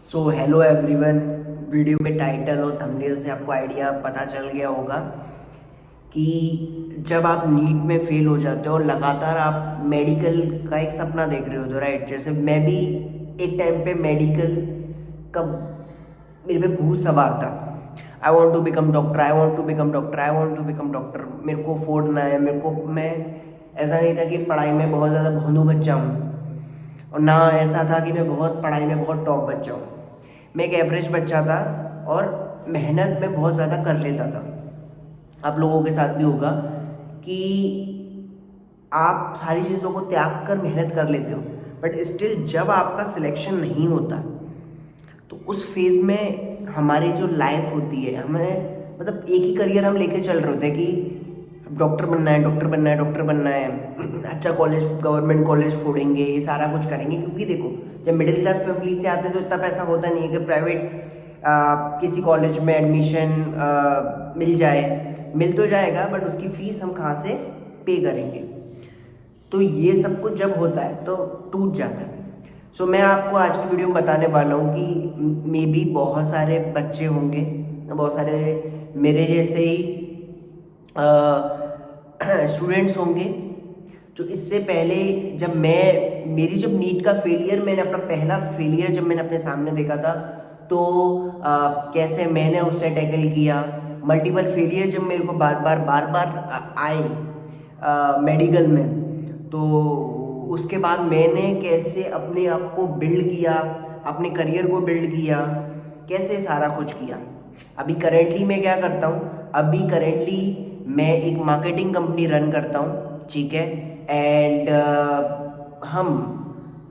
So hello everyone. Video के title और thumbnail से आपको आइडिया पता चल गया होगा कि जब आप नीट में फेल हो जाते हो और लगातार आप मेडिकल का एक सपना देख रहे हो, राइट। जैसे मैं भी एक टाइम पे मेडिकल का मेरे पे भूत सवार था। I want to become doctor, I want to become doctor, I want to become doctor. मेरे को फोड़ना है, मेरे को मैं ऐसा नहीं था कि पढ़ाई में बहुत ज़्यादा भोंदू बच्चा हूँ, और ना ऐसा था कि मैं बहुत पढ़ाई में बहुत टॉप बच्चा हूँ। मैं एक एवरेज बच्चा था और मेहनत में बहुत ज़्यादा कर लेता था। आप लोगों के साथ भी होगा कि आप सारी चीज़ों को त्याग कर मेहनत कर लेते हो, बट स्टिल जब आपका सिलेक्शन नहीं होता तो उस फेज़ में हमारी जो लाइफ होती है, हमें मतलब एक ही करियर हम लेके चल रहे होते हैं कि डॉक्टर बनना है, डॉक्टर बनना है, डॉक्टर बनना है, अच्छा कॉलेज, गवर्नमेंट कॉलेज फोड़ेंगे, ये सारा कुछ करेंगे। क्योंकि देखो, जब मिडिल क्लास फैमिली से आते हैं तो इतना पैसा होता नहीं है कि प्राइवेट किसी कॉलेज में एडमिशन मिल जाए। मिल तो जाएगा बट उसकी फ़ीस हम कहाँ से पे करेंगे। तो ये सब कुछ जब होता है तो टूट जाता है। सो मैं आपको आज की वीडियो में बताने वाला हूँ कि मे बी बहुत सारे बच्चे होंगे, बहुत सारे मेरे जैसे ही स्टूडेंट्स होंगे जो इससे पहले जब नीट का फेलियर, मैंने अपना पहला फेलियर जब मैंने अपने सामने देखा था तो कैसे मैंने उससे टैकल किया। मल्टीपल फेलियर जब मेरे को बार बार आए मेडिकल में, तो उसके बाद मैंने कैसे अपने आप को बिल्ड किया, अपने करियर को बिल्ड किया, कैसे सारा कुछ किया। अभी करेंटली मैं क्या करता हूँ, अभी करेंटली मैं एक मार्केटिंग कंपनी रन करता हूँ, ठीक है। एंड हम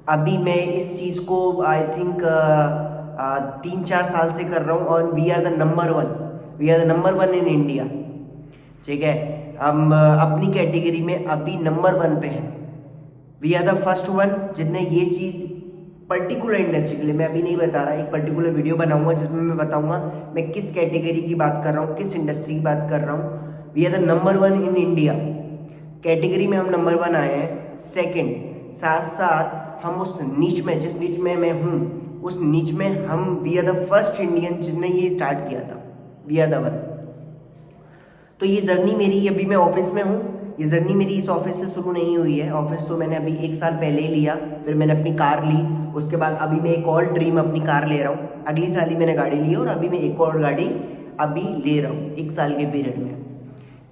अभी मैं इस चीज़ को आई थिंक 3-4 साल से कर रहा हूँ और we are the number one, we are the number one in India, ठीक है। हम अपनी कैटेगरी में अभी नंबर वन पे हैं। We are the first one जिसने ये चीज़ पर्टिकुलर इंडस्ट्री के लिए, मैं अभी नहीं बता रहा, एक पर्टिकुलर वीडियो बनाऊंगा जिसमें मैं बताऊंगा मैं किस कैटेगरी की बात कर रहा हूँ, किस इंडस्ट्री की बात कर रहा हूँ। We are the number one in India category में, हम नंबर वन आए हैं। सेकंड, साथ साथ हम उस नीच में, जिस नीच में मैं हूँ, उस नीच में हम we are the first Indian जिसने ये स्टार्ट किया था। We are the one. तो ये जर्नी मेरी, अभी मैं ऑफिस में हूँ, ये जर्नी मेरी इस ऑफिस से शुरू नहीं हुई है। ऑफिस तो मैंने अभी 1 साल पहले ही लिया, फिर मैंने अपनी कार ली, उसके बाद अभी मैं एक और ड्रीम अपनी कार ले रहा हूँ। अगली साल ही मैंने गाड़ी ली और अभी मैं एक और गाड़ी अभी ले रहा हूँ 1 साल के पीरियड में,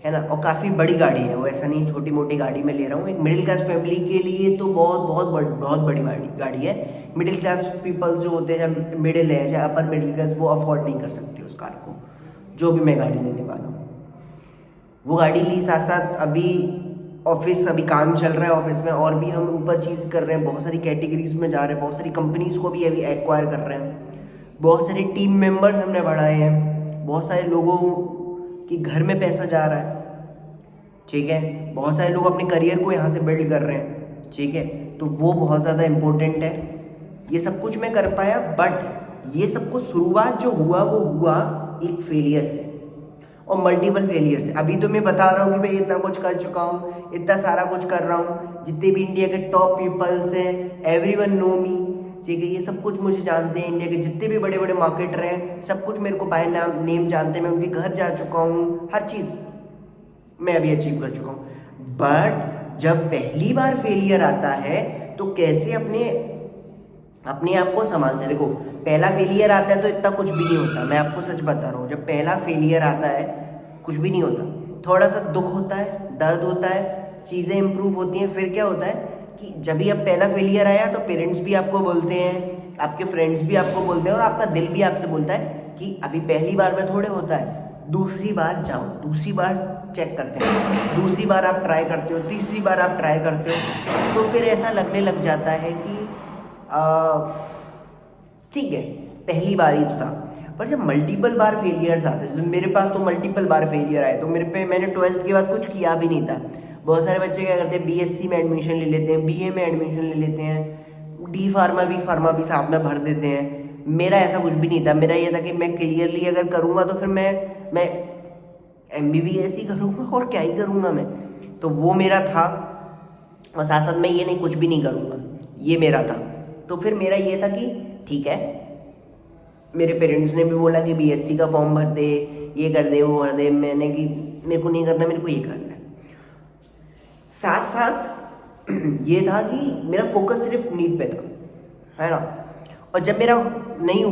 है ना। और काफ़ी बड़ी गाड़ी है वो, ऐसा नहीं छोटी मोटी गाड़ी में ले रहा हूँ। एक मिडिल क्लास फैमिली के लिए तो बहुत बड़ी गाड़ी है। मिडिल क्लास पीपल जो होते हैं, जब मिडिल है या अपर मिडिल क्लास, वो अफोर्ड नहीं कर सकते उस कार को, जो भी मैं गाड़ी लेने वाला हूँ। वो गाड़ी ली, साथ साथ अभी ऑफिस, अभी काम चल रहा है ऑफिस में, और भी हम ऊपर चीज़ कर रहे हैं, बहुत सारी कैटेगरीज में जा रहे हैं, बहुत सारी कंपनीज को भी अभी एक्वायर कर रहे हैं, बहुत सारे टीम मेंबर्स हमने बढ़ाए हैं, बहुत सारे लोगों कि घर में पैसा जा रहा है, ठीक है। बहुत सारे लोग अपने करियर को यहाँ से बिल्ड कर रहे हैं, ठीक है। तो वो बहुत ज़्यादा इम्पोर्टेंट है। ये सब कुछ मैं कर पाया, बट ये सब कुछ शुरुआत जो हुआ वो हुआ एक फेलियर से और मल्टीपल फेलियर से। अभी तो मैं बता रहा हूँ कि मैं इतना कुछ कर चुका हूँ, इतना सारा कुछ कर रहा हूँ, जितने भी इंडिया के टॉप पीपल्स हैं, एवरीवन नो मी, ठीक है। ये सब कुछ मुझे जानते हैं, इंडिया के जितने भी बड़े बड़े मार्केटर हैं सब कुछ मेरे को बाय नेम जानते हैं। मैं उनके घर जा चुका हूँ, हर चीज़ मैं अभी अचीव कर चुका हूँ। बट जब पहली बार फेलियर आता है तो कैसे अपने अपने आप को संभालते हैं। देखो, पहला फेलियर आता है तो इतना कुछ भी नहीं होता, मैं आपको सच बता रहा हूँ। जब पहला फेलियर आता है कुछ भी नहीं होता, थोड़ा सा दुख होता है, दर्द होता है, चीज़ें इंप्रूव होती हैं। फिर क्या होता है कि जब भी अब पहला फेलियर आया तो पेरेंट्स भी आपको बोलते हैं, आपके फ्रेंड्स भी आपको बोलते हैं, और आपका दिल भी आपसे बोलता है कि अभी पहली बार में थोड़े होता है, दूसरी बार जाओ, दूसरी बार चेक करते हैं, दूसरी बार आप ट्राई करते हो, तीसरी बार आप ट्राई करते हो, तो फिर ऐसा लगने लग जाता है कि ठीक है पहली बार ही तो था। पर जब मल्टीपल बार फेलियर्स आते हैं, मेरे पास तो मल्टीपल बार फेलियर आए, तो मैंने 12th के बाद कुछ किया भी नहीं था। बहुत सारे बच्चे क्या करते हैं, बीएससी में एडमिशन ले लेते हैं, बीए में एडमिशन ले लेते हैं, डी फार्मा भी साथ में भर देते हैं। मेरा ऐसा कुछ भी नहीं था। मेरा ये था कि मैं क्लियरली अगर करूँगा तो फिर मैं एमबीबीएस ही करूँगा, और क्या ही करूँगा मैं। तो वो मेरा था, और साथ साथ मैं ये नहीं कुछ भी नहीं करूँगा, ये मेरा था। तो फिर मेरा ये था कि ठीक है, मेरे पेरेंट्स ने भी बोला कि बीएससी का फॉर्म भर दे, ये कर दे, वो कर दे। मैंने कि मेरे को नहीं करना, मेरे को ये करना है। साथ साथ ये था कि मेरा फोकस सिर्फ नीट पे था, है ना। और जब मेरा नहीं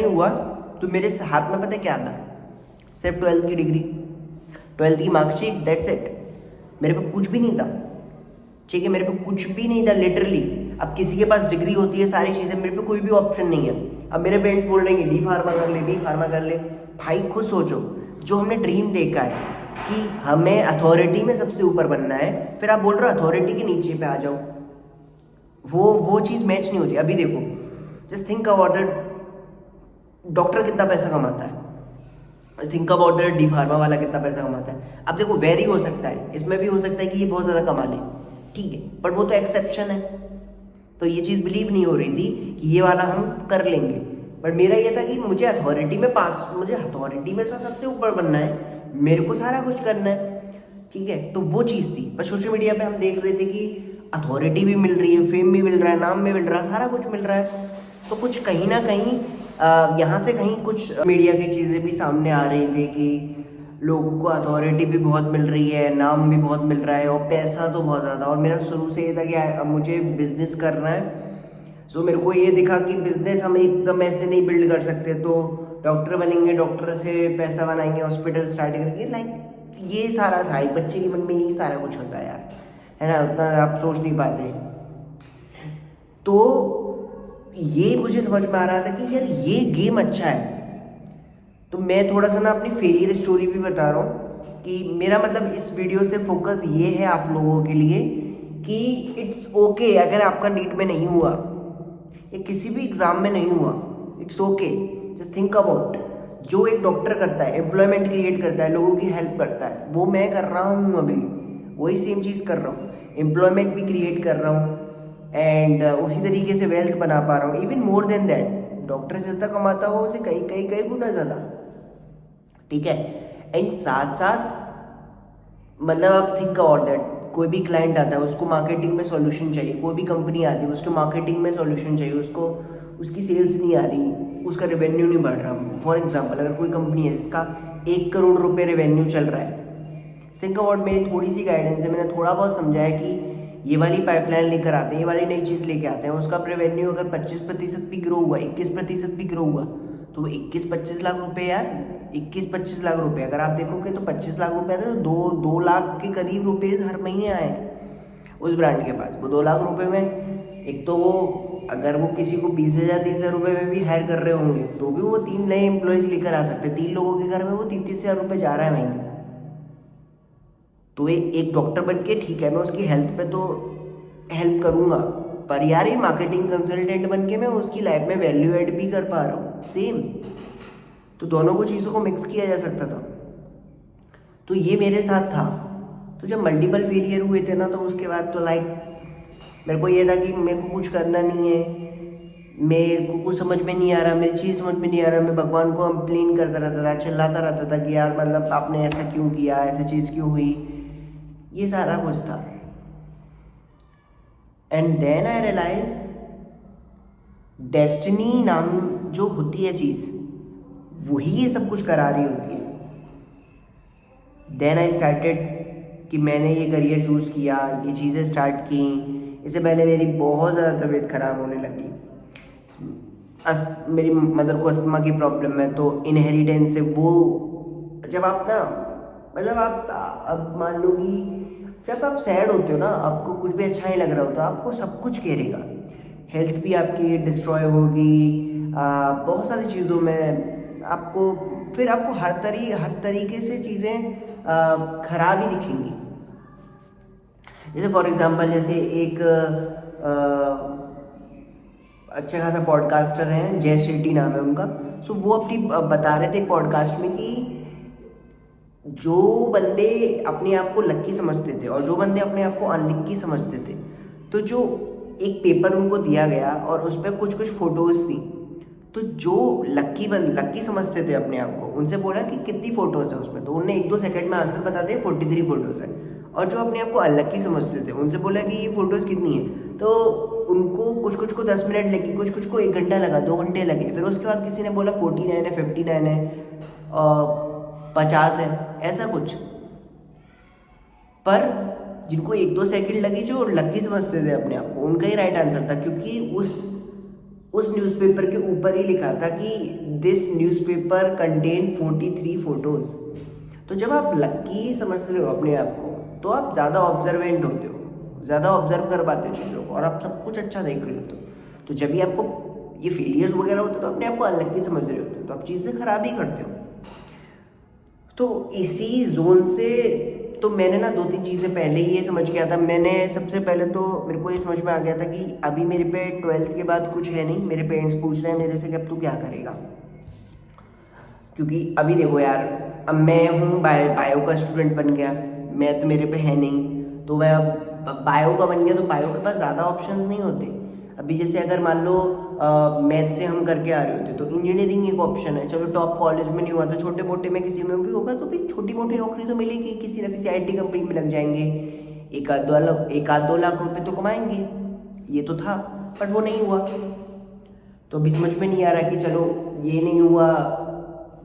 हुआ तो मेरे हाथ में पता है क्या था, सिर्फ 12th की डिग्री, 12th की मार्कशीट, दैट्स इट। मेरे पे कुछ भी नहीं था, ठीक है, मेरे पे कुछ भी नहीं था लिटरली। अब किसी के पास डिग्री होती है, सारी चीज़ें, मेरे पे कोई भी ऑप्शन नहीं है। अब मेरे पेरेंट्स बोल रहे हैं डी फार्मा कर ले। भाई खुद सोचो, जो हमने ड्रीम देखा है कि हमें अथॉरिटी में सबसे ऊपर बनना है, फिर आप बोल रहे हो अथॉरिटी के नीचे पे आ जाओ। वो चीज़ मैच नहीं होती। अभी देखो, just think about that, doctor कितना पैसा कमाता है, think about that D pharma वाला कितना पैसा कमाता है। अब देखो, वेरी हो सकता है, इसमें भी हो सकता है कि ये बहुत ज़्यादा कमा ले, ठीक है, बट वो तो एक्सेप्शन है। तो ये चीज़ बिलीव नहीं हो रही थी कि ये वाला हम कर लेंगे। बट मेरा ये था कि मुझे अथॉरिटी में सबसे ऊपर बनना है, मेरे को सारा कुछ करना है, ठीक है। तो वो चीज़ थी। पर सोशल मीडिया पे हम देख रहे थे कि अथॉरिटी भी मिल रही है, फेम भी मिल रहा है, नाम भी मिल रहा है, सारा कुछ मिल रहा है। तो कुछ कहीं ना कहीं यहाँ से कहीं कुछ मीडिया की चीज़ें भी सामने आ रही थी कि लोगों को अथॉरिटी भी बहुत मिल रही है, नाम भी बहुत मिल रहा है, और पैसा तो बहुत ज़्यादा। और मेरा शुरू से ये था कि मुझे बिजनेस करना है। सो मेरे को ये दिखा कि बिजनेस हम एकदम ऐसे नहीं बिल्ड कर सकते, तो डॉक्टर बनेंगे, डॉक्टर से पैसा बनाएंगे, हॉस्पिटल स्टार्ट करेंगे, लाइक ये सारा था। एक बच्चे के मन में यही सारा कुछ होता है यार, है ना, उतना आप सोच नहीं पाते। तो ये मुझे समझ में आ रहा था कि यार ये गेम अच्छा है। तो मैं थोड़ा सा ना अपनी फेलियर स्टोरी भी बता रहा हूँ कि मेरा मतलब इस वीडियो से फोकस ये है आप लोगों के लिए कि इट्स ओके अगर आपका नीट में नहीं हुआ या किसी भी एग्ज़ाम में नहीं हुआ, it's okay. Just think about, जो एक डॉक्टर करता है, एम्प्लॉयमेंट क्रिएट करता है, लोगों की हेल्प करता है, वो मैं कर रहा हूँ अभी, वही सेम चीज़ कर रहा हूँ, एम्प्लॉयमेंट भी क्रिएट कर रहा हूँ एंड उसी तरीके से वेल्थ बना पा रहा हूँ। Even more than that, doctor जितना कमाता हो उसे कई गुना ज़्यादा, ठीक है। एंड साथ साथ मतलब आप थिंक अबाउट दैट, कोई भी क्लाइंट आता है, उसको मार्केटिंग में सॉल्यूशन चाहिए, कोई भी कंपनी आती है, उसको मार्केटिंग में सॉल्यूशन चाहिए, उसको उसकी सेल्स नहीं आ रही, उसका रेवेन्यू नहीं बढ़ रहा। फॉर एग्जांपल, अगर कोई कंपनी है जिसका 1 करोड़ रुपए रेवेन्यू चल रहा है, थिंक अबाउट, मेरी थोड़ी सी गाइडेंस है, मैंने थोड़ा बहुत समझाया कि ये वाली पाइपलाइन लेकर आते हैं, ये वाली नई चीज़ लेके आते हैं, उसका रेवेन्यू अगर 25% भी ग्रो हुआ, 21% भी ग्रो हुआ, तो 21-25 लाख रुपए यार, 21-25 लाख रुपए अगर आप देखोगे तो 25 लाख रुपए आते, तो 2 लाख के करीब रुपए हर महीने आए उस ब्रांड के पास। वो 2 लाख रुपए में एक तो वो अगर वो किसी को 20,000-30,000 रुपये में भी हायर कर रहे होंगे तो भी वो 3 नए एम्प्लॉयज़ लेकर आ सकते हैं। 3 लोगों के घर में वो 30,000 रुपये जा रहा है महीने। तो एक डॉक्टर बन के ठीक है, मैं उसकी हेल्थ पे तो हेल्प करूँगा, पर यार ये मार्केटिंग कंसल्टेंट बन के मैं उसकी लाइफ में वैल्यू ऐड भी कर पा रहा हूँ सेम। तो दोनों को चीज़ों को मिक्स किया जा सकता था। तो ये मेरे साथ था। तो जब मल्टीपल फेलियर हुए थे ना, तो उसके बाद तो लाइक मेरे को ये था कि मेरे को कुछ करना नहीं है, मेरे को कुछ समझ में नहीं आ रहा, मेरी चीज़ समझ में नहीं आ रहा। मैं भगवान को कंप्लेन करता रहता था, चिल्लाता रहता था कि यार मतलब आपने ऐसा क्यों किया, ऐसी चीज़ क्यों हुई, ये सारा कुछ था। And then I realise destiny नाम जो होती है चीज़, वही ये सब कुछ करा रही होती है। देन आई स्टार्टेड कि मैंने ये करियर चूज़ किया, ये चीज़ें स्टार्ट की। इससे पहले मेरी बहुत ज़्यादा तबीयत ख़राब होने लगी। मेरी मदर को अस्थमा की प्रॉब्लम है, तो इनहेरिटेंस से वो जब आप ना मतलब आप अब मान लो कि जब आप सैड होते हो ना, आपको कुछ भी अच्छा नहीं लग रहा होता, आपको सब कुछ घेरेगा, हेल्थ भी आपकी डिस्ट्रॉय होगी, बहुत सारी चीज़ों में आपको फिर आपको हर तरीके से चीज़ें खराब ही दिखेंगी। जैसे फॉर एग्जांपल, जैसे एक अच्छा खासा पॉडकास्टर हैं, जय शेट्टी नाम है उनका। सो वो अपनी बता रहे थे पॉडकास्ट में कि जो बंदे अपने आप को लक्की समझते थे और जो बंदे अपने आप को अनलक्की समझते थे, तो जो एक पेपर उनको दिया गया और उस पर कुछ फोटोज़ थी, तो जो लक्की समझते थे अपने आप को, उनसे बोला कि कितनी फ़ोटोज़ है उसमें, तो उन्होंने 1-2 सेकंड में आंसर बता दिया 43 फ़ोटोज़ है। और जो अपने आप को अनलक्की समझते थे, उनसे बोला कि ये फ़ोटोज़ कितनी है, तो उनको कुछ को 10 मिनट लगी, कुछ को 1 घंटा लगा, 2 घंटे लगे, फिर उसके बाद किसी ने बोला 49 है, 59 है, 50 है, ऐसा कुछ। पर जिनको 1-2 सेकंड लगी, जो लकी समझते थे अपने आप को, उनका ही राइट आंसर था, क्योंकि उस न्यूज़पेपर के ऊपर ही लिखा था कि दिस न्यूज़पेपर कंटेन 43 फोटोज़। तो जब आप लकी समझ रहे हो अपने आप को, तो आप ज़्यादा ऑब्जर्वेंट होते हो, ज़्यादा ऑब्जर्व कर पाते हो चीज़ों को, और आप सब कुछ अच्छा देख रहे होते हो। तो जब भी आपको ये फेलियर्स वगैरह होते, तो अपने आप को अनलकी समझ रहे होते हो, तो आप चीज़ें खराब ही करते हो। तो इसी जोन से तो मैंने ना 2-3 चीज़ें पहले ही ये समझ गया था। मैंने सबसे पहले तो मेरे को ये समझ में आ गया था कि अभी मेरे पे 12th के बाद कुछ है नहीं। मेरे पेरेंट्स पूछ रहे हैं मेरे से कि अब तू क्या करेगा, क्योंकि अभी देखो यार, अब मैं हूँ बायो का स्टूडेंट बन गया, मैं तो मेरे पे है नहीं, तो मैं अब बायो का बन गया, तो बायो के पास ज़्यादा ऑप्शंस नहीं होते। अभी जैसे अगर मान लो मैथ से हम करके आ रहे होते, तो इंजीनियरिंग एक ऑप्शन है। चलो टॉप कॉलेज में नहीं हुआ तो छोटे मोटे में किसी में भी होगा, तो भाई छोटी मोटी नौकरी तो मिलेगी, किसी ना किसी IT कंपनी में लग जाएंगे, 1-2 लाख रुपए तो कमाएंगे, ये तो था। बट वो नहीं हुआ, तो अभी समझ में नहीं आ रहा कि चलो ये नहीं हुआ,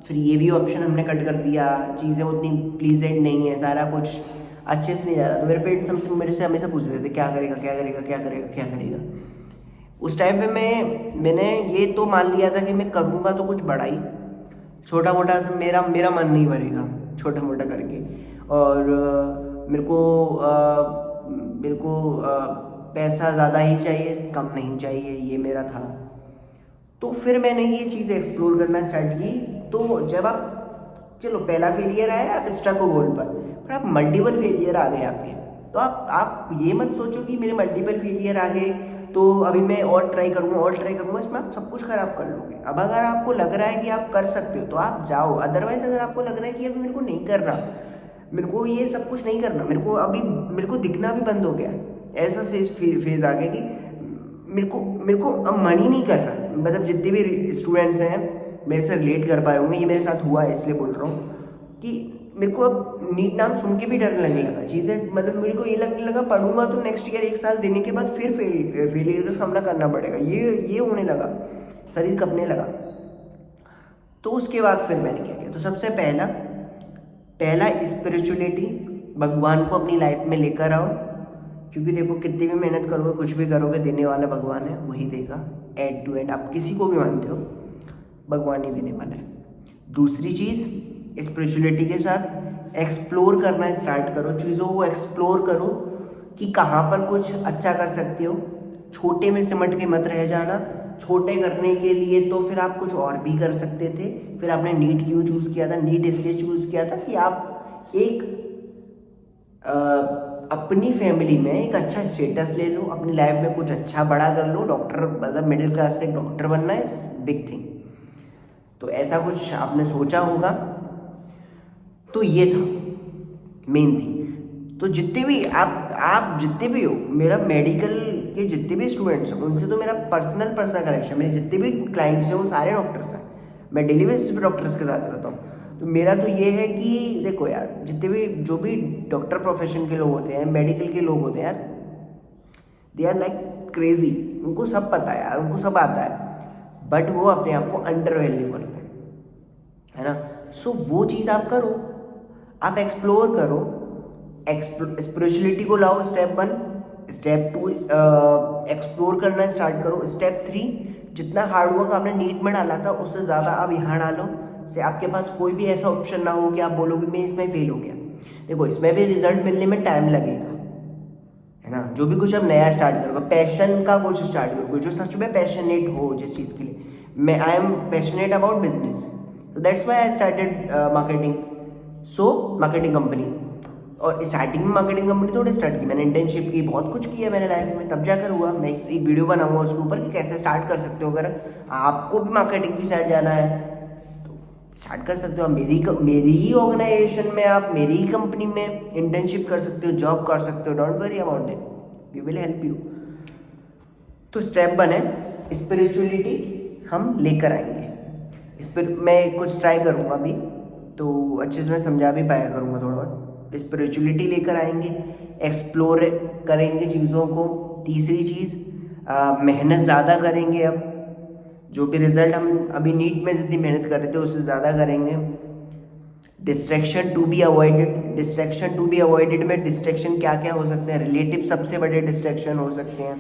फिर ये भी ऑप्शन हमने कट कर दिया, चीज़ें उतनी प्लीजेंट नहीं है, सारा कुछ अच्छे से नहीं जा रहा। तो मेरे पेरेंट्स हमसे मेरे से हमेशा पूछ रहे थे क्या करेगा क्या करेगा क्या करेगा क्या करेगा। उस टाइम पे मैंने ये तो मान लिया था कि मैं करूँगा तो कुछ बड़ा ही, छोटा मोटा से मेरा मन नहीं भरेगा छोटा मोटा करके। और मेरे को पैसा ज़्यादा ही चाहिए, कम नहीं चाहिए, ये मेरा था। तो फिर मैंने ये चीज़ें एक्सप्लोर करना स्टार्ट की। तो जब आप चलो पहला फेलियर आया, आप स्टक हो गोल पर आप मल्टीपल फेलियर आ गए आपके, तो आप ये मत सोचो कि मेरे मल्टीपल फेलियर आ गए तो अभी मैं और ट्राई करूँगा, इसमें आप सब कुछ खराब कर लोगे। अब अगर आपको लग रहा है कि आप कर सकते हो तो आप जाओ, अदरवाइज अगर आपको लग रहा है कि अभी मेरे को नहीं कर रहा, मेरे को ये सब कुछ नहीं करना, मेरे को दिखना भी बंद हो गया, ऐसा फेज आ गया कि मेरे को अब मन ही नहीं कर रहा। मतलब जितने भी स्टूडेंट्स हैं मेरे से रिलेट कर पाए होंगे, ये मेरे साथ हुआ है इसलिए बोल रहा हूँ कि मेरे को अब नीट नाम सुन के भी डर लगने लगा चीज़ें। मतलब मेरे को ये लगने लगा पढ़ूंगा तो नेक्स्ट ईयर 1 साल देने के बाद फिर फेलियर का सामना करना पड़ेगा, ये होने लगा, शरीर कपने लगा। तो उसके बाद फिर मैंने क्या किया, तो सबसे पहला स्पिरिचुअलिटी, भगवान को अपनी लाइफ में लेकर आओ, क्योंकि देखो कितनी भी मेहनत करोगे, कुछ भी करोगे, देने वाला भगवान है, वही देगा एट टू एंड। आप किसी को भी मानते हो, भगवान ही देने वाला है। दूसरी चीज़, स्पिरिचुअलिटी के साथ एक्सप्लोर करना स्टार्ट करो, चीज़ों को एक्सप्लोर करो कि कहाँ पर कुछ अच्छा कर सकते हो। छोटे में सिमट के मत रह जाना। छोटे करने के लिए तो फिर आप कुछ और भी कर सकते थे। फिर आपने नीट क्यों चूज़ किया था? नीट इसलिए चूज़ किया था कि आप एक अपनी फैमिली में एक अच्छा स्टेटस ले लो, अपनी लाइफ में कुछ अच्छा बड़ा कर लो। डॉक्टर, मतलब मिडिल क्लास से एक डॉक्टर बनना है बिग थिंग, तो ऐसा कुछ आपने सोचा होगा। तो ये था मेन थिंग। तो जितने भी आप जितने भी हो, मेरा मेडिकल के जितने भी स्टूडेंट्स हैं उनसे तो मेरा पर्सनल कनेक्शन, मेरे जितने भी क्लाइंट्स हैं वो सारे डॉक्टर्स हैं, मैं डेली बेसिस पे डॉक्टर्स के साथ रहता हूँ। तो मेरा तो ये है कि देखो यार, जितने भी जो भी डॉक्टर प्रोफेशन के लोग होते हैं, मेडिकल के लोग होते हैं यार, दे आर लाइक क्रेजी। उनको सब पता है यार, उनको सब आता है, बट वो अपने आप को अंडर वैल्यू करते हैं, है ना। सो वो चीज़ आप करो, आप एक्सप्लोर करो, स्पिरिचुअलिटी को लाओ, स्टेप 1। स्टेप 2 एक्सप्लोर करना स्टार्ट करो। स्टेप 3, जितना हार्डवर्क आपने नीट में डाला था उससे ज़्यादा आप यहाँ डालो, से आपके पास कोई भी ऐसा ऑप्शन ना हो कि आप बोलोगे मैं इसमें फेल हो गया। देखो, इसमें भी रिजल्ट मिलने में टाइम लगेगा, है ना। जो भी कुछ आप नया स्टार्ट करोगे, पैशन का कुछ स्टार्ट करोगे, जो सच में पैशनेट हो जिस चीज़ के लिए। मैं I am passionate about business, तो that's why I started marketing. So marketing company, और स्टार्टिंग में मार्केटिंग कंपनी थोड़ी स्टार्ट की, मैंने इंटर्नशिप की, बहुत कुछ किया मैंने लाइफ में, तब जाकर हुआ। मैं एक वीडियो बनाऊंगा उसके ऊपर कि कैसे स्टार्ट कर सकते हो। अगर आपको भी मार्केटिंग की साइड जाना है तो स्टार्ट कर सकते हो। मेरी ही ऑर्गेनाइजेशन में, आप मेरी ही कंपनी में इंटर्नशिप कर सकते हो, जॉब कर सकते हो। Don't worry about that, we will help you. तो स्टेप 1 है स्पिरिचुअलिटी, हम लेकर आएंगे। मैं कुछ ट्राई करूँगा अभी, तो अच्छे से मैं समझा भी पाया करूँगा थोड़ा बहुत। स्पिरिचुअलिटी लेकर आएंगे, एक्सप्लोर करेंगे चीज़ों को। तीसरी चीज़, मेहनत ज़्यादा करेंगे। अब जो भी रिजल्ट हम अभी नीट में जितनी मेहनत कर रहे थे उससे ज़्यादा करेंगे। Distraction to be avoided, distraction to be avoided में डिस्ट्रैक्शन क्या क्या हो सकते हैं? रिलेटिव सबसे बड़े डिस्ट्रैक्शन हो सकते हैं,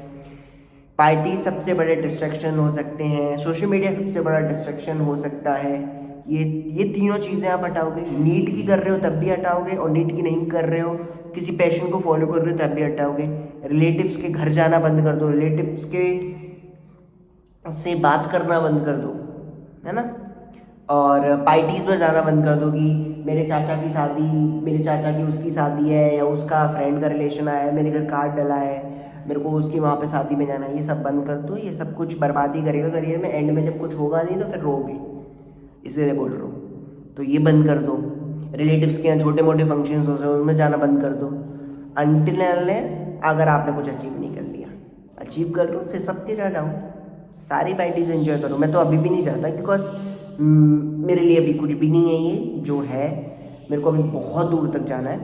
पार्टी सबसे बड़े डिस्ट्रैक्शन हो सकते हैं, सोशल मीडिया सबसे बड़ा डिस्ट्रैक्शन हो सकता है। ये तीनों चीज़ें आप हटाओगे। नीट की कर रहे हो तब भी हटाओगे, और नीट की नहीं कर रहे हो, किसी पैशन को फॉलो कर रहे हो तब भी हटाओगे। रिलेटिव्स के घर जाना बंद कर दो, रिलेटिव्स के से बात करना बंद कर दो, है ना। और पार्टीज़ में जाना बंद कर दो कि मेरे चाचा की शादी, मेरे चाचा की उसकी शादी है, या उसका फ्रेंड का रिलेशन आया है, मेरे घर कार्ड डला है, मेरे को उसकी वहाँ पे शादी में जाना है। ये सब बंद कर दो। ये सब कुछ बर्बादी करेगा करियर में। एंड में जब कुछ होगा नहीं तो फिर रोगे, इसलिए बोल रहा हूँ। तो ये बंद कर दो। रिलेटिव्स के यहाँ छोटे मोटे फंक्शंस हो रहे हैं उनमें जाना बंद कर दो। अनटिल अनलेस अगर आपने कुछ अचीव नहीं कर लिया, अचीव कर लो फिर सबके जा जाओ, सारी पार्टीज एंजॉय करो। मैं तो अभी भी नहीं चाहता, बिकॉज मेरे लिए अभी कुछ भी नहीं है ये जो है। मेरे को अभी बहुत दूर तक जाना है,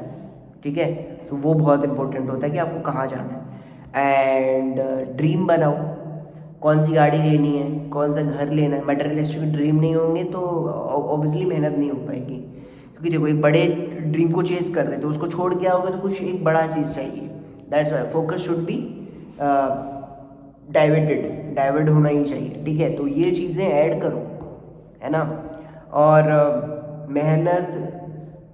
ठीक है। तो वो बहुत इंपॉर्टेंट होता है कि आपको कहाँ जाना है। एंड ड्रीम बनाओ, कौन सी गाड़ी लेनी है, कौन सा घर लेना है। मटेरियलिस्टिक ड्रीम नहीं होंगे तो ऑब्वियसली मेहनत नहीं हो पाएगी। क्योंकि देखो, एक बड़े ड्रीम को चेस कर रहे थे, उसको छोड़ के आओगे तो कुछ एक बड़ा चीज़ चाहिए। That's why focus should be divert होना ही चाहिए, ठीक है। तो ये चीज़ें ऐड करो, है ना। और मेहनत,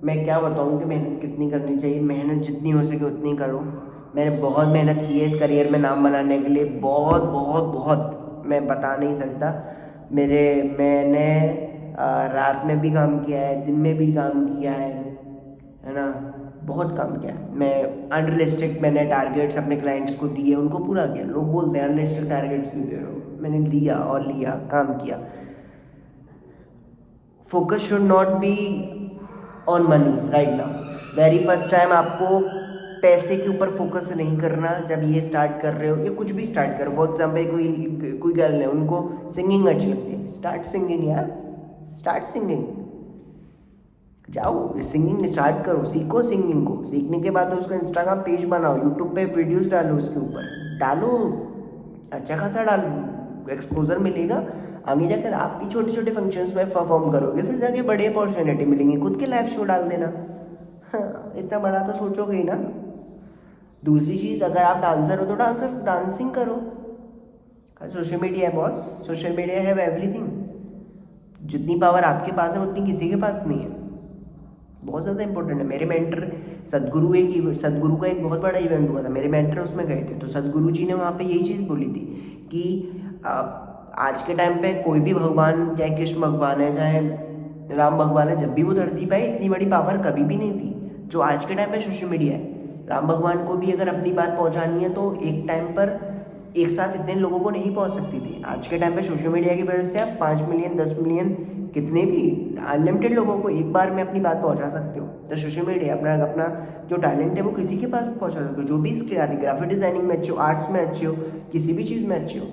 मैं क्या बताऊँ कि मेहनत कितनी करनी चाहिए। मेहनत जितनी हो सके उतनी करो। मैंने बहुत मेहनत की है इस करियर में नाम बनाने के लिए, बहुत बहुत बहुत, मैं बता नहीं सकता। मैंने रात में भी काम किया है, दिन में भी काम किया है ना, बहुत काम किया है। मैं अनरियलिस्टिक मैंने टारगेट्स अपने क्लाइंट्स को दिए, उनको पूरा किया। लोग बोलते हैं अनरियलिस्टिक टारगेट्स क्यों दे रहे हो, मैंने दिया और लिया, काम किया। Focus should not be on money right now. Very first time आपको पैसे के ऊपर फोकस नहीं करना जब ये स्टार्ट कर रहे हो, या कुछ भी स्टार्ट करो। फॉर एग्जाम्पल कोई गर्ल है, उनको सिंगिंग अच्छी लगती है, स्टार्ट सिंगिंग यार, स्टार्ट सिंगिंग। जाओ सिंगिंग स्टार्ट करो, सीखो सिंगिंग को। सीखने के बाद उसका इंस्टाग्राम पेज बनाओ, यूट्यूब पे वीडियोस डालो, उसके ऊपर डालो, अच्छा खासा डालो, एक्सपोजर मिलेगा। आगे जाकर आप भी छोटे छोटे फंक्शंस में परफॉर्म करोगे, फिर जाके बड़े अपॉर्चुनिटी मिलेंगी। खुद के लाइव शो डाल देना, हाँ, इतना बड़ा तो सोचोगे ही ना। दूसरी चीज़, अगर आप डांसर हो तो डांसिंग करो। सोशल मीडिया है boss, social media have everything. जितनी पावर आपके पास है उतनी किसी के पास नहीं है। बहुत ज़्यादा इंपॉर्टेंट है। मेरे मेंटर सदगुरु सदगुरु का एक बहुत बड़ा इवेंट हुआ था, मेरे मेंटर उसमें गए थे। तो सदगुरु जी ने वहाँ पे यही चीज़ बोली थी कि आज के टाइम पे कोई भी भगवान, चाहे कृष्ण भगवान है, चाहे राम भगवान है, जब भी वो धरती पे इतनी बड़ी पावर कभी भी नहीं थी जो आज के टाइम पे सोशल मीडिया है। राम भगवान को भी अगर अपनी बात पहुंचानी है तो एक टाइम पर एक साथ इतने लोगों को नहीं पहुंच सकती थी। आज के टाइम पे सोशल मीडिया की वजह से आप 5 मिलियन 10 मिलियन कितने भी अनलिमिटेड लोगों को एक बार में अपनी बात पहुंचा सकते हो। तो सोशल मीडिया अपना जो टैलेंट है वो किसी के पास पहुंचा सकते हो। जो भी स्किल आती है, ग्राफिक डिजाइनिंग में अच्छे हो, आर्ट्स में अच्छे हो, किसी भी चीज़ में अच्छे हो,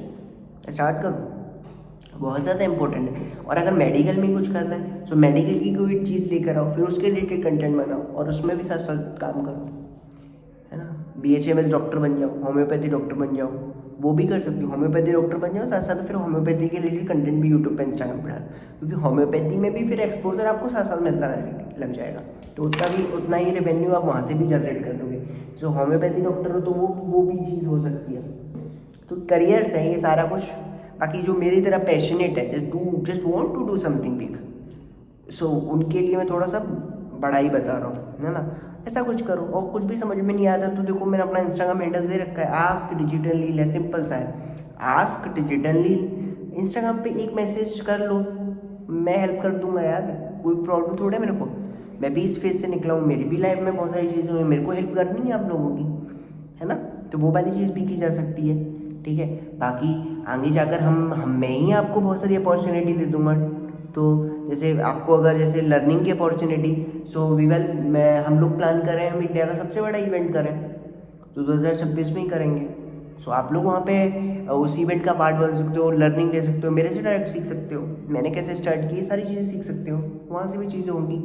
स्टार्ट करो। बहुत ज़्यादा इंपॉर्टेंट है। और अगर मेडिकल में कुछ करना है तो मेडिकल की कोई चीज़ लेकर आओ, फिर उसके रिलेटेड कंटेंट बनाओ और उसमें भी साथ साथ काम करो, है ना। BHMS डॉक्टर बन जाओ, होम्योपैथी डॉक्टर बन जाओ, वो भी कर सकते हो। होम्योपैथी डॉक्टर बन जाओ, साथ साथ फिर होम्योपैथी के रिलेटेड कंटेंट भी यूट्यूब पे, इंस्टाग्राम पर डालो, क्योंकि होम्योपैथी में भी फिर एक्सपोजर आपको साथ साथ मिलता लग जाएगा। तो उतना ही रेवेन्यू आप वहाँ से भी जनरेट कर लोगे। जो होम्योपैथी डॉक्टर हो तो वो भी चीज़ हो सकती है। तो करियर्स है ये सारा कुछ। बाकी जो मेरी तरह पैशनेट है, just want to do something big, so उनके लिए मैं थोड़ा सा बड़ा ही बता रहा हूँ, है ना। ऐसा कुछ करो। और कुछ भी समझ में नहीं आता तो देखो, मैंने अपना इंस्टाग्राम हैंडल दे रखा है, आस्क डिजिटली। सिंपल सा है, आस्क डिजिटली। इंस्टाग्राम पे एक मैसेज कर लो, मैं हेल्प कर दूंगा यार, कोई प्रॉब्लम थोड़ा है मेरे को। मैं भी इस फेज से निकला हूँ, मेरी भी लाइफ में बहुत सारी चीज़ें हुई, मेरे को हेल्प करनी है आप लोगों की, है ना। तो वो वाली चीज़ भी की जा सकती है, ठीक है। बाकी आगे जाकर मैं ही आपको बहुत सारी अपॉर्चुनिटी दे दूंगा। तो जैसे आपको अगर जैसे लर्निंग की अपॉर्चुनिटी, सो हम लोग प्लान कर रहे हैं, हम इंडिया का सबसे बड़ा इवेंट करें, तो 2026 में ही करेंगे। सो आप लोग वहाँ पे उस इवेंट का पार्ट बन सकते हो, लर्निंग ले सकते हो, मेरे से डायरेक्ट सीख सकते हो, मैंने कैसे स्टार्ट की, सारी चीज़ें सीख सकते हो, वहाँ से भी चीज़ें होंगी,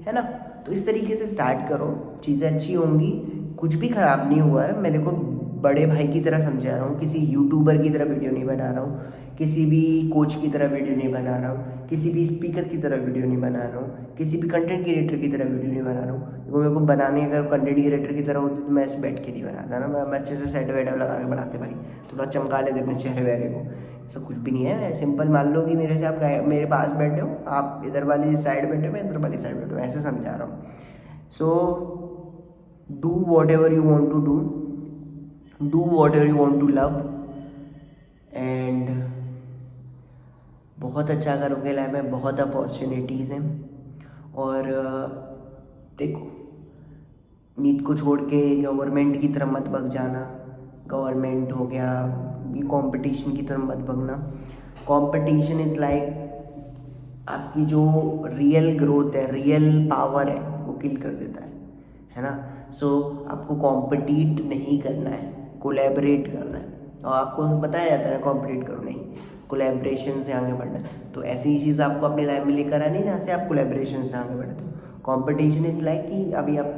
है ना। तो इस तरीके से स्टार्ट करो, चीज़ें अच्छी होंगी। कुछ भी ख़राब नहीं हुआ है, मेरे को बड़े भाई की तरह समझा रहा हूँ, किसी यूट्यूबर की तरह वीडियो नहीं बना रहा हूँ, किसी भी कोच की तरह वीडियो नहीं बना रहा हूँ, किसी भी स्पीकर की तरह वीडियो नहीं बना रहा हूँ, किसी भी कंटेंट क्रिएटर की तरह वीडियो नहीं बना रहा हूँ। वो मेरे को बनाने अगर कंटेंट क्रिएटर की तरह होती तो मैं ऐसे बैठ के नहीं बनाता ना, मैं अच्छे से सेट वेट लगा के बनाते भाई, थोड़ा चमका लेते अपने चेहरे वहरे को। ऐसा कुछ भी नहीं है, सिंपल मान लो कि मेरे से आप मेरे पास बैठे हो, आप इधर वाली साइड बैठे हो, मैं इधर वाली साइड बैठे हो, ऐसे समझा रहा हूँ। So do whatever you want to do whatever you want to love, and बहुत अच्छा करोगे लाइफ में, बहुत अपॉर्चुनिटीज़ हैं। और देखो, नीट को छोड़ के गवर्नमेंट की तरफ मत भग जाना, गवर्नमेंट हो गया, ये कंपटीशन की तरफ मत भगना। कंपटीशन इज़ लाइक आपकी जो रियल ग्रोथ है, रियल पावर है, वो किल कर देता है ना। सो आपको कॉम्पिटिट नहीं करना है, कोलैबोरेट करना है। और आपको बताया जाता है कॉम्पिटिट करो नहीं, कोलैबोरेशन से आगे बढ़ना है। तो ऐसी ही चीज़ आपको अपनी लाइफ में लेकर आनी है जहाँ से आप कोलैबोरेशन से आगे बढ़ते हो। कॉम्पिटिशन इज़ लाइक कि अभी आप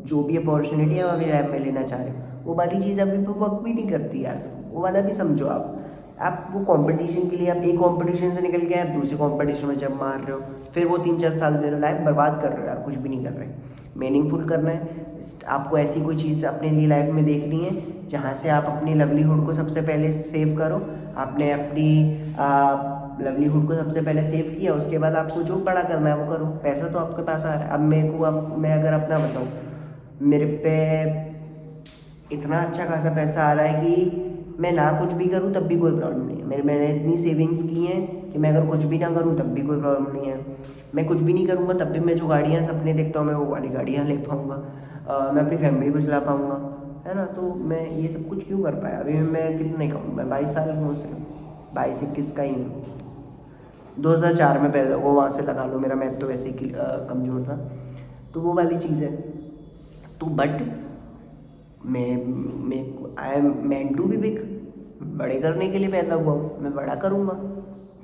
जो भी अपॉर्चुनिटी है अभी लाइफ में लेना चाह रहे हो, वो वाली चीज़ अभी तो वर्क भी नहीं करती यार, वो वाला भी समझो। आप वो कंपटीशन के लिए, आप एक कंपटीशन से निकल के आप दूसरे कंपटीशन में जब मार रहे हो, फिर वो 3-4 साल दे रहे हो, लाइफ बर्बाद कर रहे हो यार, कुछ भी नहीं कर रहे। मीनिंगफुल करना है आपको, ऐसी कोई चीज़ अपने लिए लाइफ में देखनी है जहाँ से आप अपनी लवलीहुड को सबसे पहले सेव करो। आपने अपनी लवलीहुड को सबसे पहले सेव किया, उसके बाद आपको जो बड़ा करना है वो करो। पैसा तो आपके पास आ रहा है। अब मैं अगर अपना बताऊँ, मेरे पे इतना अच्छा खासा पैसा आ रहा है कि मैं ना कुछ भी करूँ तब भी कोई प्रॉब्लम नहीं है। मैंने इतनी सेविंग्स की हैं कि मैं अगर कुछ भी ना करूँ तब भी कोई प्रॉब्लम नहीं है। मैं कुछ भी नहीं करूँगा तब भी मैं जो गाड़ियाँ सपने देखता हूँ मैं वो वाली गाड़ियाँ ले पाऊँगा, मैं अपनी फैमिली को चला पाऊँगा, है ना। तो मैं ये सब कुछ क्यों कर पाया? अभी मैं कितने का हूँ, मैं 22 साल का हूँ, सिर्फ 22-21 का ही हूँ। 2004 में पैदा हुआ, वहाँ से लगा लो, मेरा मैथ तो वैसे ही कमज़ोर था। तो वो वाली चीज़ है। तो बट मैं I am meant to be big, बड़े करने के लिए पैदा हुआ हूँ, मैं बड़ा करूँगा,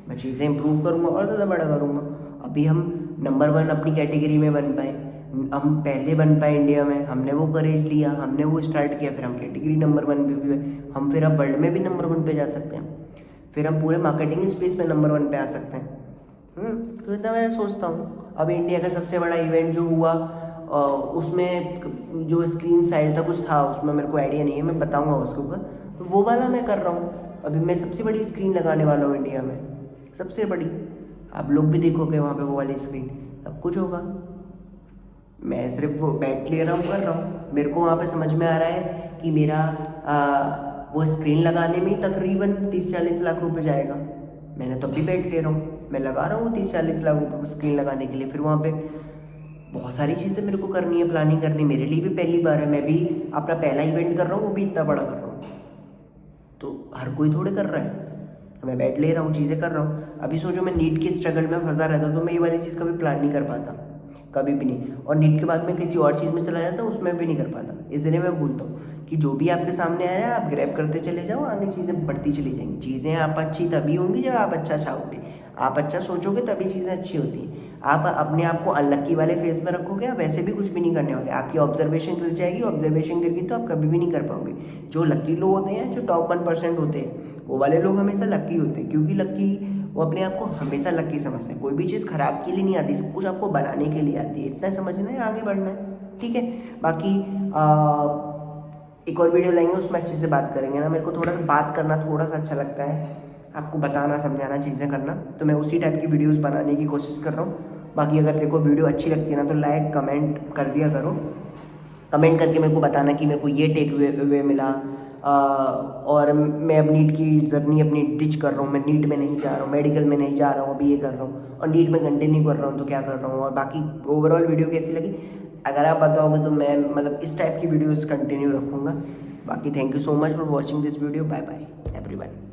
मैं चीज़ें इंप्रूव करूँगा और ज़्यादा बड़ा करूँगा। अभी हम नंबर 1 अपनी कैटेगरी में बन पाए, हम पहले बन पाए इंडिया में, हमने वो करेज लिया, हमने वो स्टार्ट किया, फिर हम कैटेगरी नंबर 1 पे भी हुए, हम फिर अब वर्ल्ड में भी नंबर 1 पे जा सकते हैं, फिर हम पूरे मार्केटिंग स्पेस में नंबर 1 पे आ सकते हैं। तो इतना मैं सोचता हूँ। अब इंडिया का सबसे बड़ा इवेंट जो हुआ, उसमें जो स्क्रीन साइज था कुछ था, उसमें मेरे को आइडिया नहीं है, मैं बताऊंगा उसके ऊपर। तो वो वाला मैं कर रहा हूँ। अभी मैं सबसे बड़ी स्क्रीन लगाने वाला हूँ इंडिया में, सबसे बड़ी। आप लोग भी देखोगे वहाँ पे वो वाली स्क्रीन, सब कुछ होगा। मैं सिर्फ वो बैठ ले रहा हूँ, कर रहा हूँ। मेरे को वहाँ पे समझ में आ रहा है कि मेरा वो स्क्रीन लगाने में ही तकरीबन 30-40 लाख रुपए जाएगा। मैंने तब भी बैठ ले रहा हूँ, मैं लगा रहा हूँ 30-40 लाख रुपये स्क्रीन लगाने के लिए। फिर वहाँ पे बहुत सारी चीज़ें मेरे को करनी है, प्लानिंग करनी। मेरे लिए भी पहली बार है, मैं भी अपना पहला इवेंट कर रहा हूँ, वो भी इतना बड़ा कर रहा हूँ। तो हर कोई थोड़े कर रहा है, मैं बैठ ले रहा हूँ, चीज़ें कर रहा हूँ। अभी सोचो मैं नीट के स्ट्रगल में फंसा रहता तो मैं ये वाली चीज़ कभी प्लान नहीं कर पाता, कभी भी नहीं। और नीट के बाद मैं किसी और चीज़ में चला जाता, उसमें भी नहीं कर पाता। इसलिए मैं बोलता हूँ कि जो भी आपके सामने आ रहा है आप ग्रैब करते चले जाओ, आगे चीज़ें बढ़ती चली जाएंगी। चीज़ें आप अच्छी तभी होंगी जब आप अच्छा चाहोगे, आप अच्छा सोचोगे तभी चीज़ें अच्छी होती हैं। आप अपने आप को अनलक्की वाले फेज में रखोगे, आप वैसे भी कुछ भी नहीं करने वाले। आपकी ऑब्जर्वेशन गिर जाएगी, ऑब्जर्वेशन गिर गई तो आप कभी भी नहीं कर पाओगे। जो लक्की लोग होते हैं, जो टॉप 1% होते हैं, वो वाले लोग हमेशा लक्की होते हैं, क्योंकि लक्की वो अपने आप को हमेशा लक्की समझते हैं। कोई भी चीज़ खराब के लिए नहीं आती, सब कुछ आपको बनाने के लिए आती है। इतना समझना है, आगे बढ़ना है, ठीक है। बाकी एक और वीडियो लाएंगे, उसमें अच्छे से बात करेंगे ना। मेरे को थोड़ा सा बात करना थोड़ा सा अच्छा लगता है, आपको बताना समझाना चीज़ें करना, तो मैं उसी टाइप की वीडियोस बनाने की कोशिश कर रहा हूँ। बाकी अगर देखो वीडियो अच्छी लगती है ना तो लाइक कमेंट कर दिया करो। कमेंट करके मेरे को बताना कि मेरे को ये टेक वे मिला। और मैं अब नीट की जर्नी अपनी डिच कर रहा हूँ, मैं नीट में नहीं जा रहा हूँ, मेडिकल में नहीं जा रहा हूँ, अभी ये कर रहा हूँ और नीट में कंटिन्यू कर रहा हूँ, तो क्या कर रहा हूँ। और बाकी ओवरऑल वीडियो कैसी लगी अगर आप बताओगे तो मैं मतलब इस टाइप की वीडियोस कंटिन्यू रखूँगा। बाकी thank you so much for watching this video. Bye bye everyone.